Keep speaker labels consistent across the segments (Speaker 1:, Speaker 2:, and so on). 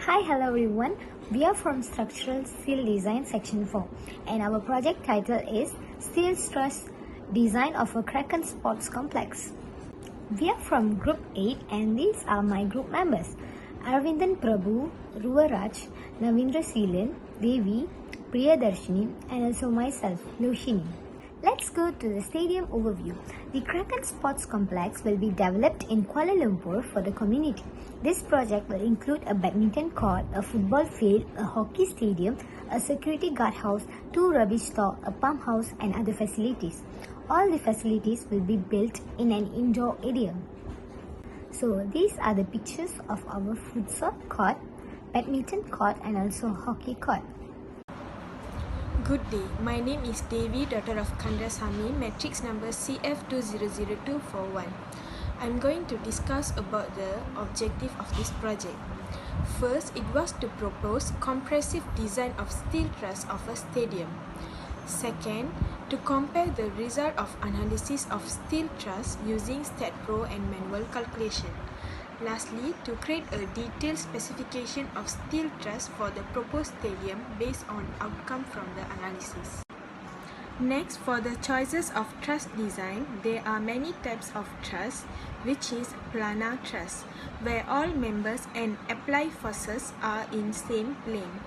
Speaker 1: Hi, hello everyone. We are from Structural Steel Design Section 4 and our project title is Steel Truss Design of a Kraken Sports Complex. We are from Group 8 and these are my group members. Arvindan Prabhu, Ruvaraj, Navindra Seelan, Devi, Priyadarshini and also myself, Lushini. Let's go to the stadium overview. The Kraken Sports Complex will be developed in Kuala Lumpur for the community. This project will include a badminton court, a football field, a hockey stadium, a security guard house, 2 rubbish store, a pump house and other facilities. All the facilities will be built in an indoor area. So these are the pictures of our futsal court, badminton court and also hockey court.
Speaker 2: Good day, my name is Devi, daughter of Kandasamy, matrix number CF200241. I'm going to discuss about the objective of this project. First, it was to propose comprehensive design of steel truss of a stadium. Second, to compare the result of analysis of steel truss using StatPro and manual calculation. Lastly, to create a detailed specification of steel truss for the proposed stadium based on outcome from the analysis. Next, for the choices of truss design, there are many types of truss, which is planar truss, where all members and applied forces are in same plane.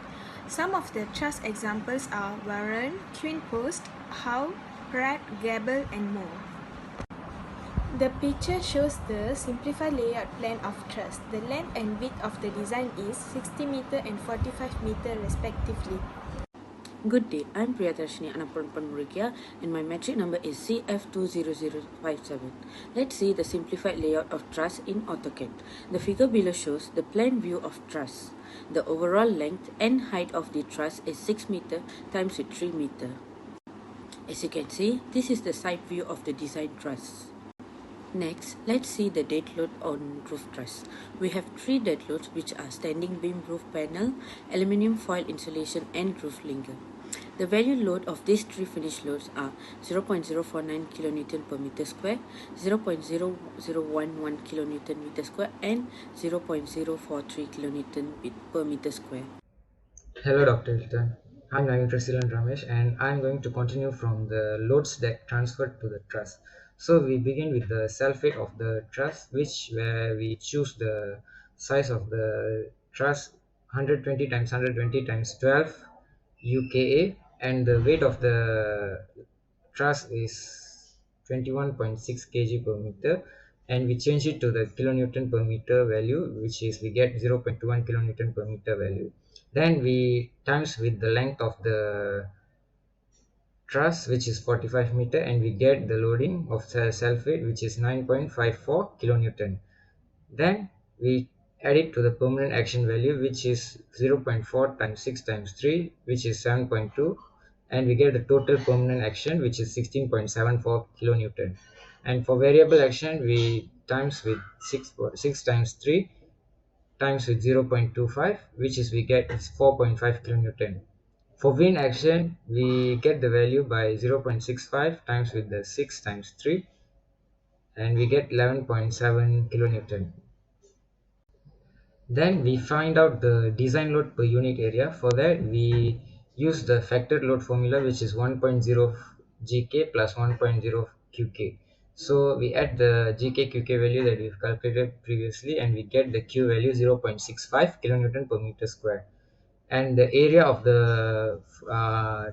Speaker 2: Some of the truss examples are Warren, Twin Post, Howe, Pratt, Gable and more. The picture shows the simplified layout plan of truss. The length and width of the design is 60 meter and 45 meter respectively.
Speaker 3: Good day, I'm Priyadarshini Anapanpanmurikia and my metric number is CF20057. Let's see the simplified layout of truss in AutoCAD. The figure below shows the plan view of truss. The overall length and height of the truss is 6 meter times with 3 meter. As you can see, this is the side view of the design truss. Next, let's see the dead load on roof truss. We have 3 dead loads which are standing beam roof panel, aluminium foil insulation and roof linger. The value load of these 3 finished loads are 0.049 kN per meter square, 0.0011 kN meter square and 0.043 kN per meter square.
Speaker 4: Hello Dr. Hilton. I'm Navindra Seelan Ramesh and I'm going to continue from the loads that transferred to the truss. So we begin with the self-weight of the truss, where we choose the size of the truss 120 times 120 times 12 UKA, and the weight of the truss is 21.6 kg per meter, and we change it to the kilonewton per meter value, which is we get 0.21 kilonewton per meter value. Then we times with the length of the truss, which is 45 meter, and we get the loading of the self weight, which is 9.54 kilonewton. Then we add it to the permanent action value, which is 0.4 times 6 times 3, which is 7.2, and we get the total permanent action, which is 16.74 kilonewton. And for variable action, we times with 6 times 3 times with 0.25, which is we get 4.5 kilonewton. For wind action, we get the value by 0.65 times with the 6 times 3, and we get 11.7 kilonewton. Then we find out the design load per unit area. For that, we use the factored load formula, which is 1.0 GK plus 1.0 QK. So we add the GK QK value that we've calculated previously, and we get the Q value 0.65 kilonewton per meter square. And the area of the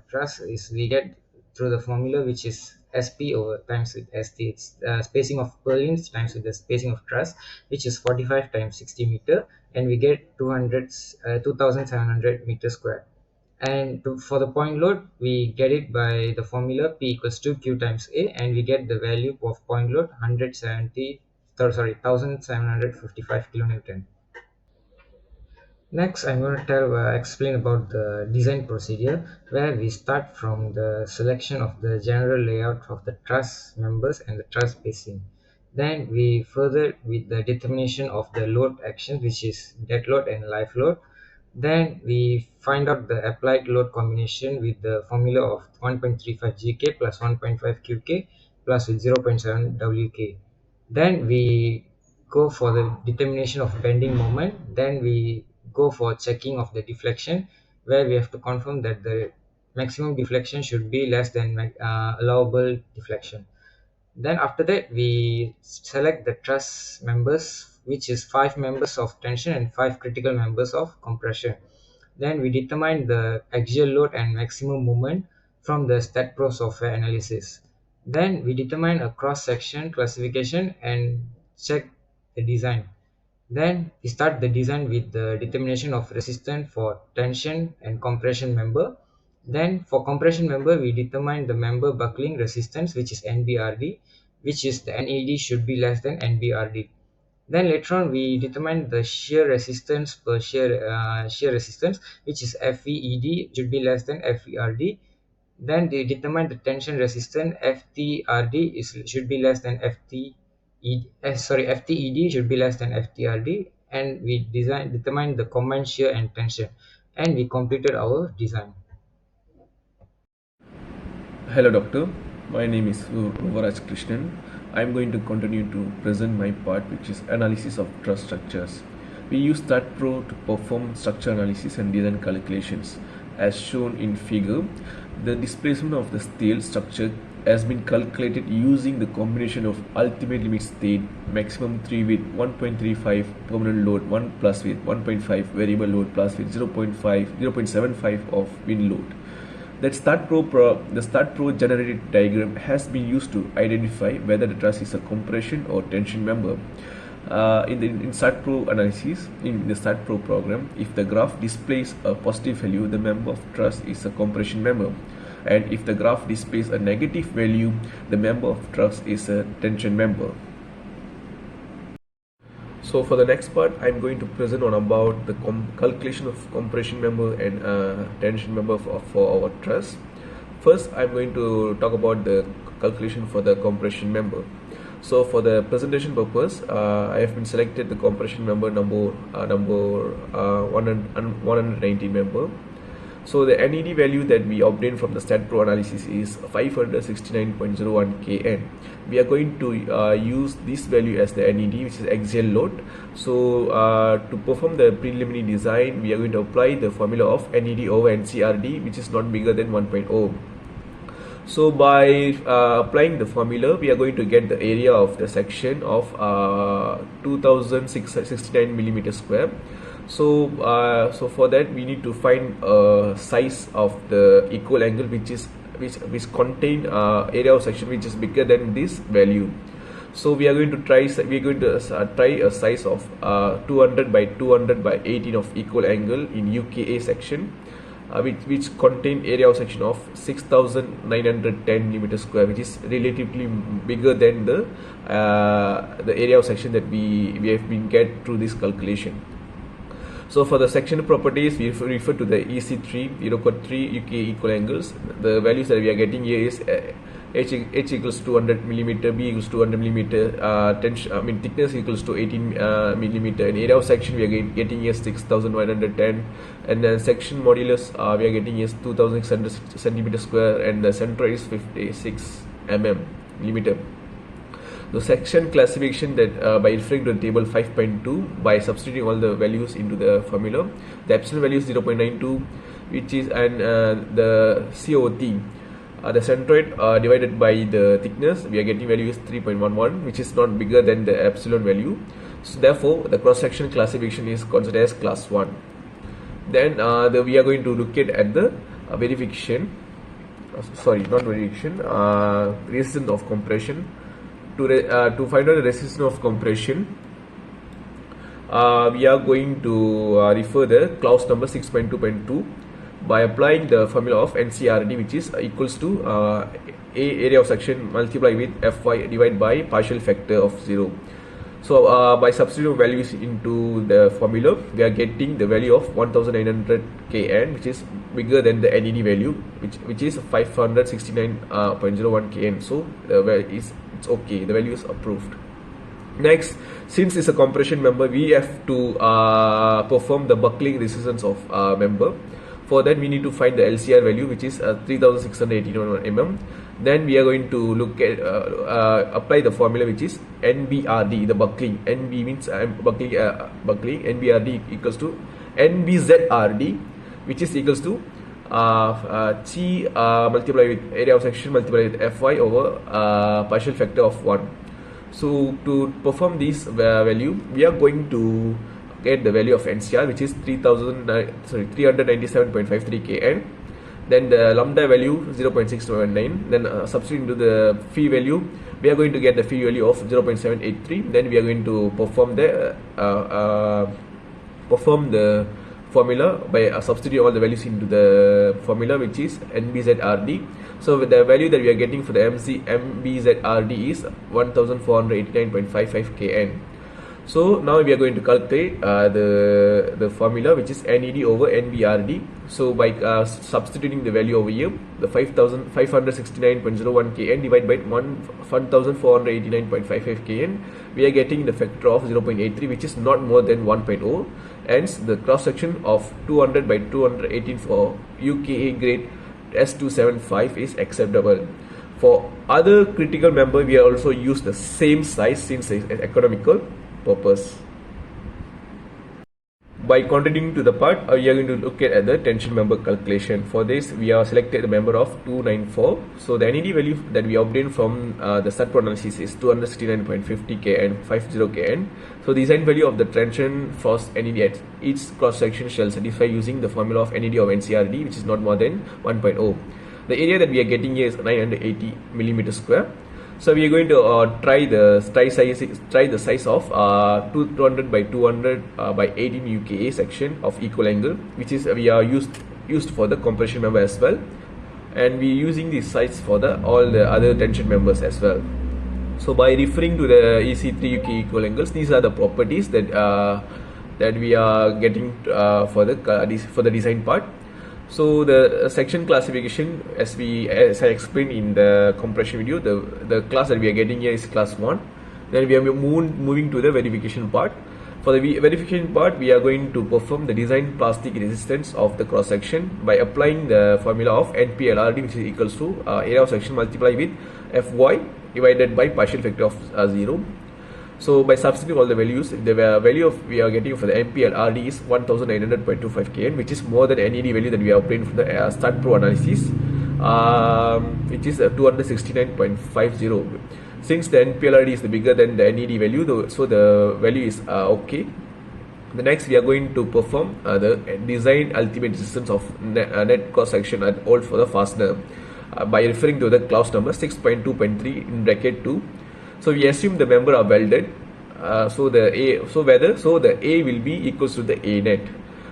Speaker 4: truss is we get through the formula, which is SP over times with ST. It's spacing of purlins times with the spacing of truss, which is 45 times 60 meter, and we get 2700 meter square. And for the point load, we get it by the formula P equals to Q times A, and we get the value of point load 1755 kilonewton. Next, I'm going to explain about the design procedure, where we start from the selection of the general layout of the truss members and the truss spacing. Then we further with the determination of the load action, which is dead load and live load. Then we find out the applied load combination with the formula of 1.35 GK plus 1.5 QK plus with 0.7 WK. Then we go for the determination of bending moment. Then we go for checking of the deflection, where we have to confirm that the maximum deflection should be less than allowable deflection. Then after that, we select the truss members, which is 5 members of tension and 5 critical members of compression. Then we determine the axial load and maximum moment from the StatPro software analysis. Then we determine a cross-section classification and check the design. Then we start the design with the determination of resistance for tension and compression member. Then for compression member, we determine the member buckling resistance, which is NBRD, which is the NED should be less than NBRD. Then later on, we determine the shear resistance per shear resistance, which is FEED should be less than FERD. Then they determine the tension resistance, FTRD should be less than FTED should be less than FTRD, and we determine the combined shear and tension, and we completed our design.
Speaker 5: Hello doctor, my name is Uvaraj Krishnan. I am going to continue to present my part, which is analysis of truss structures. We use StatPro to perform structure analysis and design calculations. As shown in figure, the displacement of the steel structure has been calculated using the combination of ultimate limit state, maximum 3 with 1.35 permanent load, 1 plus with 1.5 variable load plus with 0.75 of wind load. The StatPro generated diagram has been used to identify whether the truss is a compression or tension member. In StatPro analysis, in the StatPro program, if the graph displays a positive value, the member of truss is a compression member, and if the graph displays a negative value, the member of truss is a tension member. So for the next part, I'm going to present on about the calculation of compression member and tension member for our truss. First, I'm going to talk about the calculation for the compression member. So for the presentation purpose, I have been selected the compression member number 119 member. So the NED value that we obtained from the StatPro analysis is 569.01 kN. We are going to use this value as the NED, which is axial load. So to perform the preliminary design, we are going to apply the formula of NED over NCRD, which is not bigger than 1.0. So by applying the formula, we are going to get the area of the section of 2069 millimeter square. So for that, we need to find a size of the equal angle which contain area of section which is bigger than this value. So we are going to try a size of 200 by 200 by 18 of equal angle in UKA section, which contain area of section of 6910 millimeter square, which is relatively bigger than the area of section that we have been get through this calculation. So for the sectional properties, we refer to the EC3, 0.3 UK equal angles. The values that we are getting here is H equals 200 millimeter, B equals 200 millimeter, thickness equals to 18 millimeter, and area of section we are getting here 6110, and then section modulus we are getting here 2600 centimeter square, and the center is 56 millimeter. The section classification that by referring to the table 5.2 by substituting all the values into the formula, the epsilon value is 0.92, which is, and the COT, the centroid divided by the thickness, we are getting value is 3.11, which is not bigger than the epsilon value. So therefore, the cross section classification is considered as class 1. Then we are going to look at the resistance of compression. To find out the resistance of compression, we are going to refer the clause number 6.2.2 by applying the formula of NCRD, which is equals to area of section multiplied with Fy divided by partial factor of 0. So by substituting values into the formula, we are getting the value of 1900 kN, which is bigger than the NED value, which is 569.01 kN. So it's okay, the value is approved. Next, since it's a compression member, we have to perform the buckling resistance of member. For that, we need to find the LCR value, which is 3681 mm. Then we are going to look at apply the formula, which is NBRD, the buckling. NB means buckling. NBRD equals to NBZRD, which is equals to Chi multiplied with area of section multiplied with Fy over partial factor of 1. So to perform this value, we are going to get the value of NCR, which is 397.53 kN. Then the lambda value 0.619. Then substitute into the phi value, we are going to get the phi value of 0.783. Then we are going to perform the formula by substituting all the values into the formula, which is NBZRD. So with the value that we are getting for the MBZRD is 1489.55 kN. So now we are going to calculate the formula, which is NED over NBRD. So by substituting the value over here, the 5569.01 kN divided by 1489.55 kN, we are getting the factor of 0.83, which is not more than 1.0. Hence, the cross section of 200 by 218 for UKA grade S275 is acceptable. For other critical member, we also use the same size since it's economical purpose. By continuing to the part, we are going to look at the tension member calculation. For this, we are selected the member of 294. So the NED value that we obtained from the SAT analysis is 269.50 kN, 50 kN. So the design value of the tension force NED at each cross section shall satisfy using the formula of NED of NCRD, which is not more than 1.0. The area that we are getting here is 980 millimeter square. So we are going to try the size of 200 by 200 by 18 UKA section of equal angle, which is we are used for the compression member as well, and we are using this size for all the other tension members as well. So by referring to the EC3 UK equal angles, these are the properties that we are getting for the design part. So the section classification, as I explained in the compression video, the class that we are getting here is class 1. Then we are moving to the verification part. For the verification part, we are going to perform the design plastic resistance of the cross section by applying the formula of NPLRD, which is equals to area of section multiplied with Fy divided by partial factor of 0. So by substituting all the values, the value of we are getting for the MPLRD is 1900.25 kN, which is more than NED value that we have obtained from the STAT Pro analysis, which is 269.50. Since the NPLRD is bigger than the NED value, so the value is okay. The next, we are going to perform the design ultimate resistance of net cross section at all for the fastener by referring to the clause number 6.2.3 in bracket 2. So we assume the member are welded. So the A will be equals to the A net.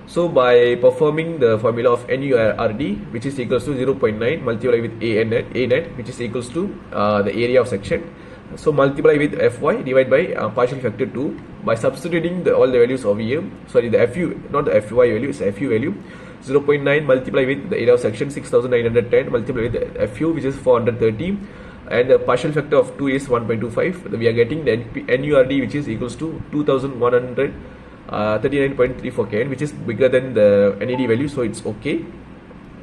Speaker 5: So by performing the formula of NURD, which is equals to 0.9 multiplied with A net, which is equals to the area of section. So multiply with Fy divided by partial factor 2 by substituting all the values over here. Sorry, the Fu, not the Fy value, it's Fu value. 0.9 multiply with the area of section 6910 multiply with the Fu, which is 430. And the partial factor of 2 is 1.25. We are getting the NURD, which is equals to 2139.34 kN, which is bigger than the NED value, so it's okay.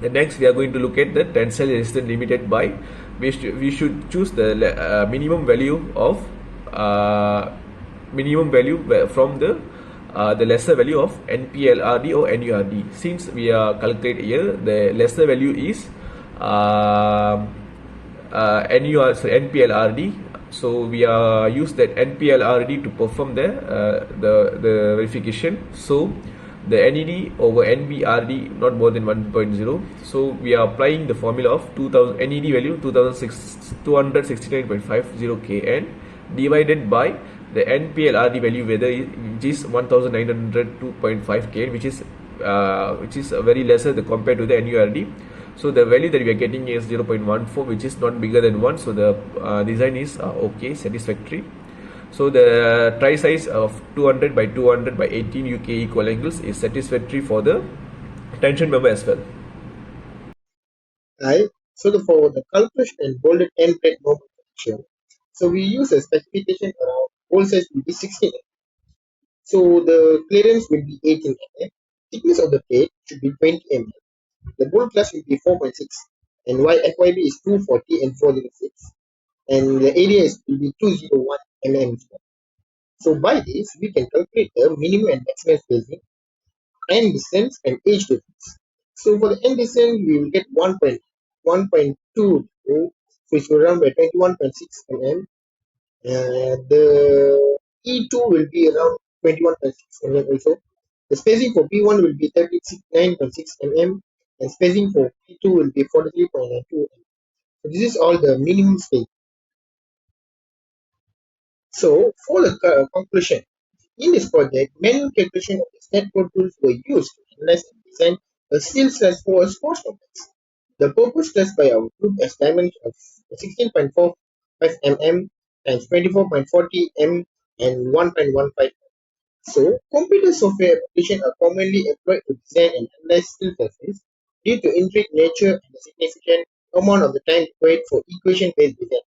Speaker 5: The next, we are going to look at the tensile resistance limited by, we should choose the minimum value from the lesser value of NPLRD or NURD. Since we are calculated here, the lesser value is NPLRD. So we use that NPLRD to perform the verification. So the NED over NBRD not more than 1.0. So we are applying the formula of 2000 NED value 269.50 kN divided by the NPLRD value, which is 1902.5 kN, which is very lesser compared to the NURD. So the value that we are getting is 0.14, which is not bigger than 1. So the design is okay, satisfactory. So the tri size of 200 by 200 by 18 UK equal angles is satisfactory for the tension member as well.
Speaker 6: Right. So for the calculation and bolded end plate moment connection, so we use a specification around hole size will be 16 mm. So the clearance will be 18 mm. Thickness of the plate should be 20 mm. The bolt class will be 4.6, and FYB is 240 and 406, and the area will be 201 mm. So by this, we can calculate the minimum and maximum spacing end distance, and age difference. So for the end distance, we will get 1.2, so it will run by 21.6 mm. The E2 will be around 21.6 mm also. The spacing for P1 will be 39.6 mm, and spacing for P2 will be 43.92 mm. So this is all the minimum space. So for the conclusion, in this project, manual calculation of the stat code tools were used to analyze and design a steel stress for a sports complex. The purpose test by our group has dimension of 16.45 mm times 24.40 m and 1.15. So, computer software applications are commonly employed to design and analyze steel surfaces due to intricate nature and the significant amount of the time required for equation-based design.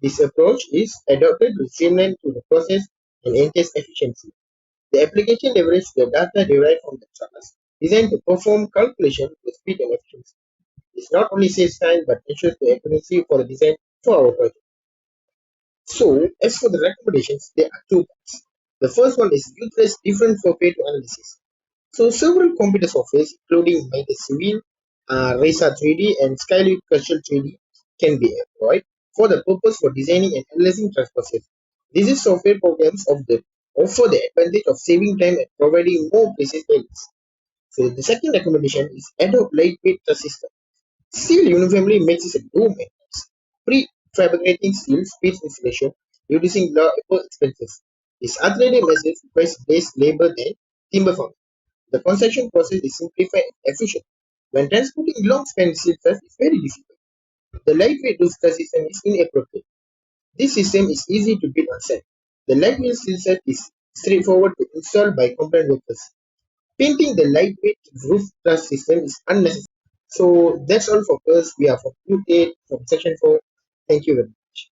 Speaker 6: This approach is adopted to streamline to the process and enhance efficiency. The application leverages the data derived from the charts, designed to perform calculations with speed and efficiency. It not only saves time but ensures the accuracy for the design for our project. So, as for the recommendations, there are two parts. The first one is utilize different software to analysis. So, several computer softwares, including Civil, Resa 3D, and Skylight Virtual 3D, can be employed for the purpose for designing and analyzing transport. These software programs offer the advantage of saving time and providing more precise values. So, the second recommendation is adopt lightweight trust system. Steel uniformly makes a low maintenance, prefabricating steel speeds installation, reducing labor expenses. This athletic method requires less labor than timber farming. The construction process is simplified and efficient. When transporting long span steel truss is very difficult. The lightweight roof truss system is inappropriate. This system is easy to build on site. The lightweight steel truss is straightforward to install by competent workers. Painting the lightweight roof truss system is unnecessary. So that's all for us. We are from Group 8 from Section 4. Thank you very much.